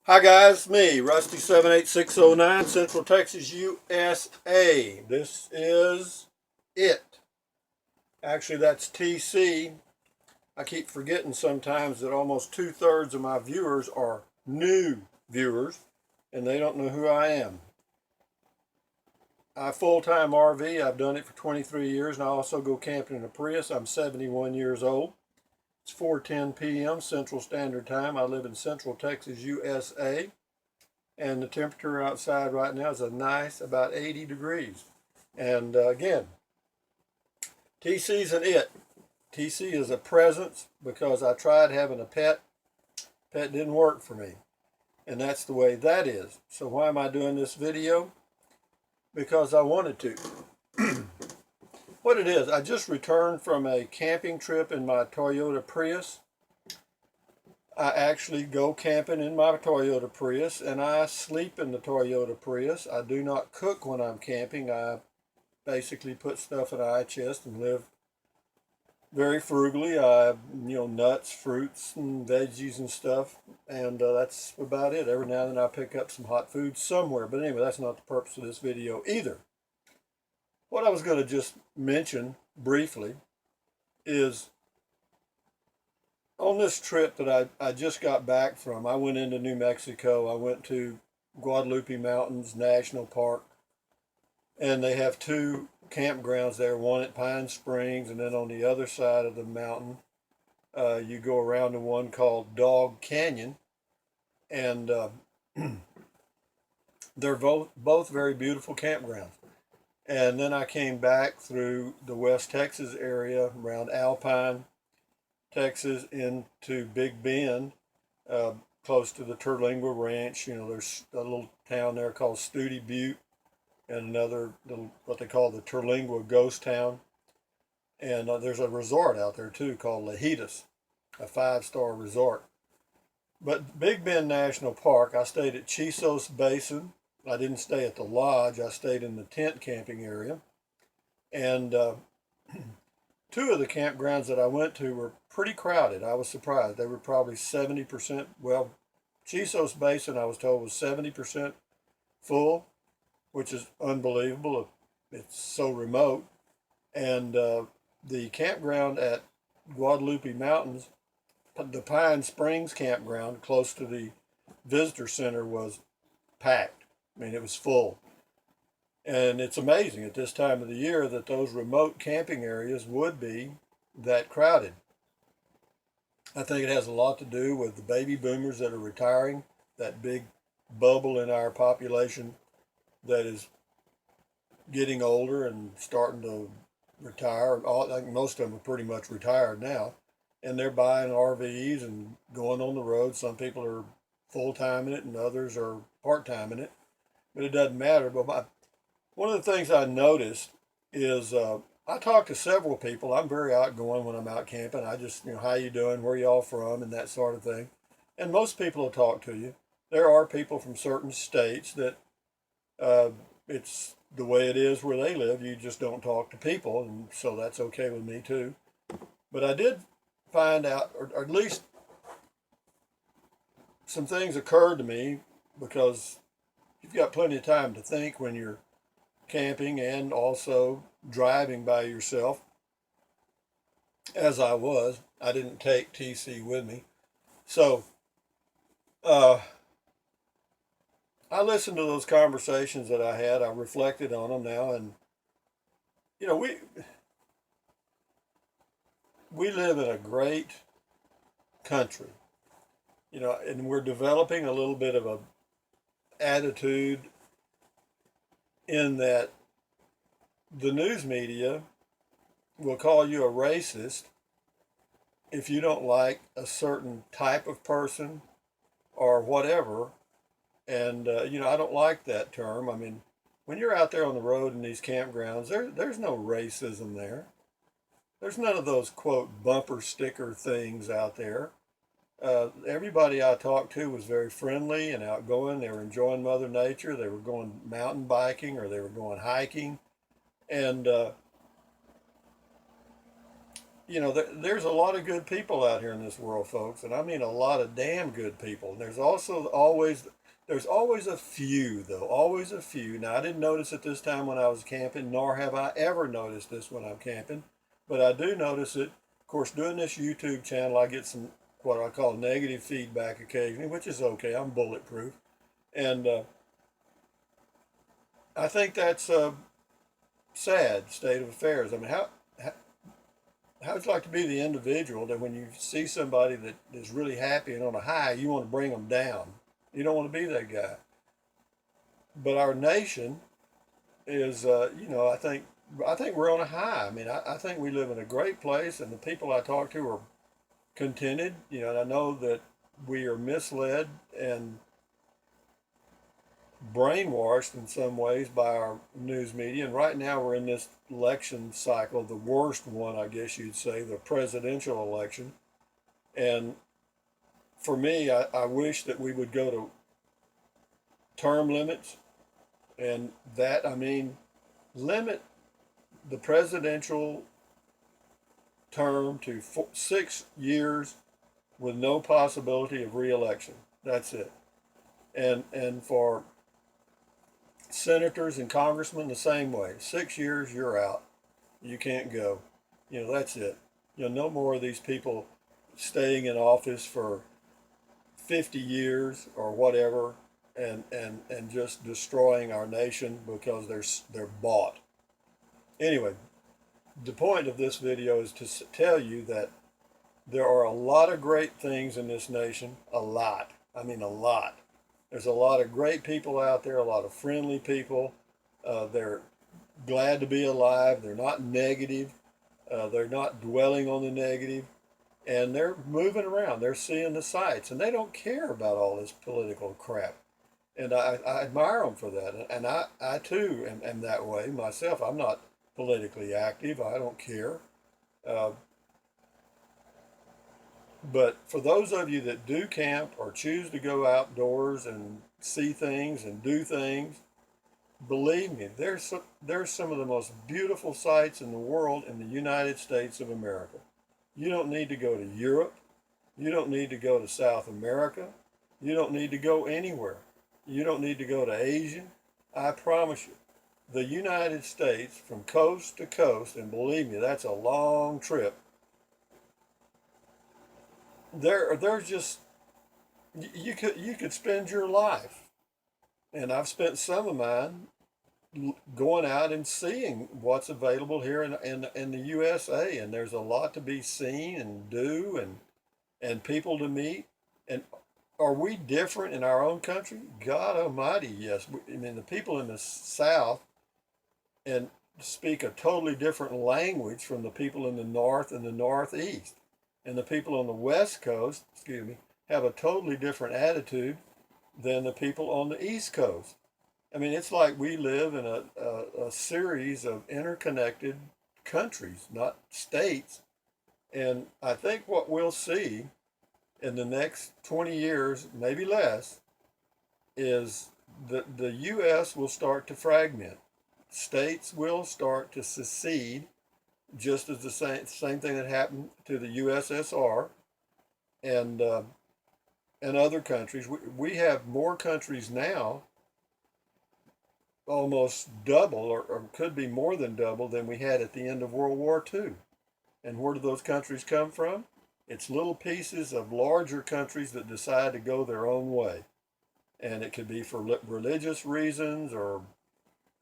Hi guys, me, Rusty78609, Central Texas, USA. This is it. Actually, that's TC. I keep forgetting sometimes that almost 2/3 of my viewers are new viewers, and they don't know who I am. I full-time RV. I've done it for 23 years, and I also go camping in a Prius. I'm 71 years old. It's 4:10 p.m. Central Standard Time. I live in Central Texas, USA. And the temperature outside right now is a nice about 80 degrees. And again, TC's an it. TC is a presence because I tried having a pet. Pet didn't work for me. And that's the way that is. So why am I doing this video? Because I wanted to. What it is, I just returned from a camping trip in my Toyota Prius. I actually go camping in my Toyota Prius, and I sleep in the Toyota Prius. I do not cook when I'm camping. I basically put stuff in an chest and live very frugally. I have, nuts, fruits, and veggies and stuff, and that's about it. Every now and then I pick up some hot food somewhere, but anyway, that's not the purpose of this video either. What I was going to just mention briefly is on this trip that I just got back from, I went into New Mexico. I went to Guadalupe Mountains National Park, and they have two campgrounds there, one at Pine Springs, and then on the other side of the mountain, you go around to one called Dog Canyon, and they're both very beautiful campgrounds. And then I came back through the West Texas area around Alpine, Texas, into Big Bend, close to the Terlingua Ranch. There's a little town there called Studi Butte, and another little, what they call the Terlingua Ghost Town. And there's a resort out there too called Lajitas, a 5-star resort. But Big Bend National Park, I stayed at Chisos Basin. I didn't stay at the lodge. I stayed in the tent camping area. And two of the campgrounds that I went to were pretty crowded. I was surprised. They were probably 70%. Well, Chisos Basin, I was told, was 70% full, which is unbelievable. It's so remote. And the campground at Guadalupe Mountains, the Pine Springs campground, close to the visitor center, was packed. I mean, it was full. And it's amazing at this time of the year that those remote camping areas would be that crowded. I think it has a lot to do with the baby boomers that are retiring, that big bubble in our population that is getting older and starting to retire. I think most of them are pretty much retired now. And they're buying RVs and going on the road. Some people are full-time in it and others are part-time in it. But it doesn't matter. But one of the things I noticed is I talk to several people. I'm very outgoing when I'm out camping. I just, how you doing? Where y'all from? And that sort of thing. And most people will talk to you. There are people from certain states that it's the way it is where they live. You just don't talk to people. And so that's okay with me too. But I did find out, or at least some things occurred to me, because you've got plenty of time to think when you're camping and also driving by yourself, as I was. I didn't take TC with me. So I listened to those conversations that I had. I reflected on them now, and we live in a great country, and we're developing a little bit of a attitude in that the news media will call you a racist if you don't like a certain type of person or whatever. And, I don't like that term. I mean, when you're out there on the road in these campgrounds, there's no racism there. There's none of those, quote, bumper sticker things out there. Everybody I talked to was very friendly and outgoing. They were enjoying Mother Nature. They were going mountain biking or they were going hiking. And there's a lot of good people out here in this world, folks, and I mean a lot of damn good people. And there's always a few, though, always a few. Now, I didn't notice it this time when I was camping, nor have I ever noticed this when I'm camping, but I do notice it. Of course, doing this YouTube channel, I get some what I call negative feedback occasionally, which is okay. I'm bulletproof, and I think that's a sad state of affairs. I mean, how would you like to be the individual that when you see somebody that is really happy and on a high, you want to bring them down? You don't want to be that guy. But our nation is, I think we're on a high. I mean, I think we live in a great place, and the people I talk to are contented. And I know that we are misled and brainwashed in some ways by our news media. And right now we're in this election cycle, the worst one, I guess you'd say, the presidential election. And for me, I wish that we would go to term limits. And that, I mean, limit the presidential term to 6 years with no possibility of reelection. That's it. And for senators and congressmen, the same way. 6 years, you're out. You can't go. That's it. No more of these people staying in office for 50 years or whatever and just destroying our nation because they're bought. Anyway, the point of this video is to tell you that there are a lot of great things in this nation. A lot. I mean, a lot. There's a lot of great people out there, a lot of friendly people. They're glad to be alive. They're not negative. They're not dwelling on the negative. And they're moving around. They're seeing the sights. And they don't care about all this political crap. And I admire them for that. And I too, am that way myself. I'm not politically active. I don't care. Uh, But for those of you that do camp or choose to go outdoors and see things and do things, believe me, there's some of the most beautiful sights in the world in the United States of America. You don't need to go to Europe. You don't need to go to South America. You don't need to go anywhere. You don't need to go to Asia. I promise you, the United States from coast to coast, and believe me, that's a long trip. There's just you could spend your life, and I've spent some of mine going out and seeing what's available here in the USA, and there's a lot to be seen and do and people to meet. And are we different in our own country? God Almighty, yes. I mean, the people in the South and speak a totally different language from the people in the North and the Northeast. And the people on the West Coast, have a totally different attitude than the people on the East Coast. I mean, it's like we live in a series of interconnected countries, not states. And I think what we'll see in the next 20 years, maybe less, is that the U.S. will start to fragment. States will start to secede, just as the same thing that happened to the USSR and other countries. We have more countries now, almost double, or could be more than double, than we had at the end of World War II. And where do those countries come from? It's little pieces of larger countries that decide to go their own way. And it could be for religious reasons or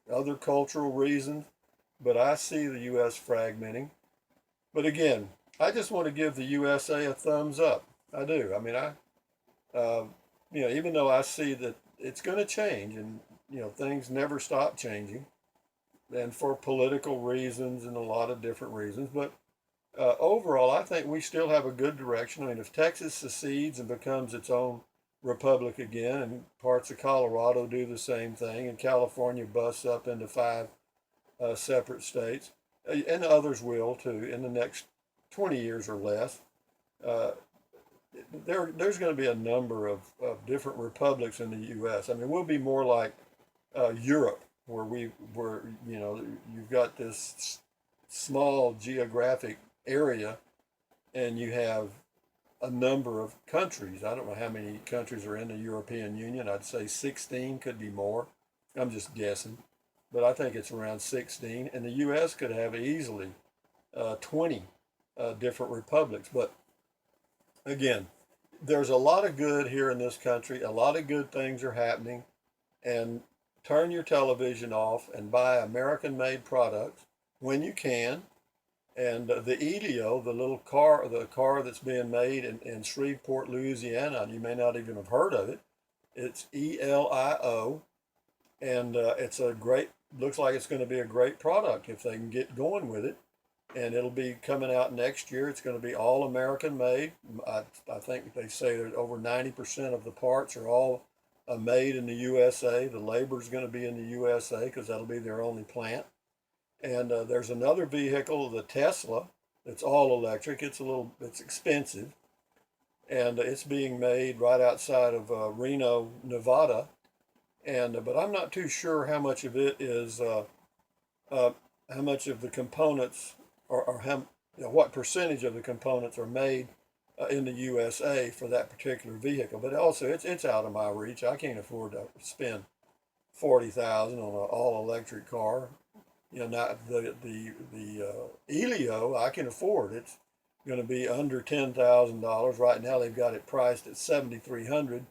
other cultural reasons. But I see the U.S. fragmenting. But again, I just want to give the USA a thumbs up. I do. I mean, even though I see that it's going to change, and things never stop changing, and for political reasons and a lot of different reasons. But overall, I think we still have a good direction. I mean, if Texas secedes and becomes its own republic again, and parts of Colorado do the same thing, and California busts up into 5 separate states, and others will too in the next 20 years or less. Uh, there's going to be a number of different republics in the U.S. I mean, we'll be more like Europe, where you've got this small geographic area, and you have a number of countries. I don't know how many countries are in the European Union. I'd say 16, could be more. I'm just guessing, but I think it's around 16. And the U.S. could have easily 20 different republics. But again, there's a lot of good here in this country. A lot of good things are happening. And turn your television off and buy American made products when you can. And the Elio, the car that's being made in Shreveport, Louisiana, you may not even have heard of it. It's ELIO, and it's a great, looks like it's going to be a great product if they can get going with it. And it'll be coming out next year. It's going to be all American made. I think they say that over 90% of the parts are all made in the USA. The labor is going to be in the USA because that'll be their only plant. And there's another vehicle, the Tesla, that's all electric. It's expensive, and it's being made right outside of Reno, Nevada. And but I'm not too sure how much of it is, how much of the components, or how, what percentage of the components are made in the USA for that particular vehicle. But also, it's out of my reach. I can't afford to spend 40,000 on an all electric car. Not the Elio I can afford. It's going to be under $10,000 right now. They've got it priced at 7,300,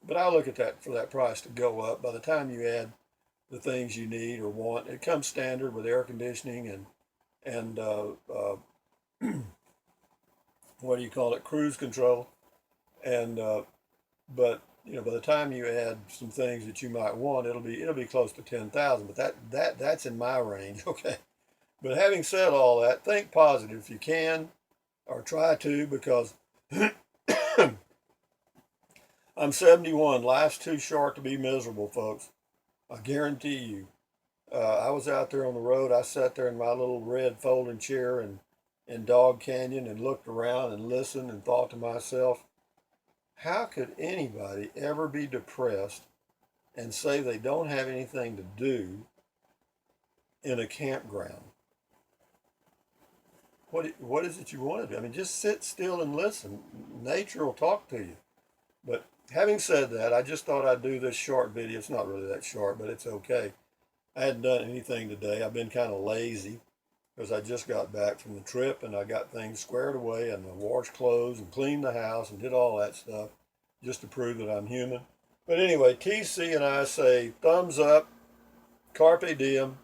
but I look at that for that price to go up. By the time you add the things you need or want, it comes standard with air conditioning and what do you call it, cruise control, and but by the time you add some things that you might want, it'll be close to 10,000. But that's in my range, okay. But having said all that, think positive if you can, or try to, because I'm 71. Life's too short to be miserable, folks. I guarantee you. I was out there on the road. I sat there in my little red folding chair in Dog Canyon and looked around and listened and thought to myself, how could anybody ever be depressed and say they don't have anything to do in a campground? What is it you want to do? I mean, just sit still and listen. Nature will talk to you. But having said that, I just thought I'd do this short video. It's not really that short, but it's okay. I hadn't done anything today. I've been kind of lazy because I just got back from the trip and I got things squared away and I washed clothes and cleaned the house and did all that stuff just to prove that I'm human. But anyway, TC and I say thumbs up, carpe diem,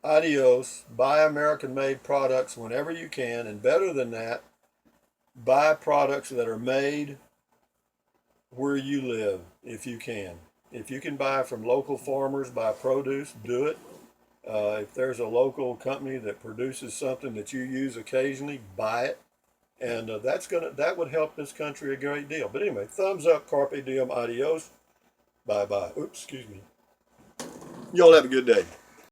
adios, buy American made products whenever you can, and better than that, buy products that are made where you live if you can. If you can buy from local farmers, buy produce, do it. If there's a local company that produces something that you use occasionally, buy it, and that would help this country a great deal. But anyway, thumbs up, carpe diem, adios, bye bye. Oops, excuse me. Y'all have a good day.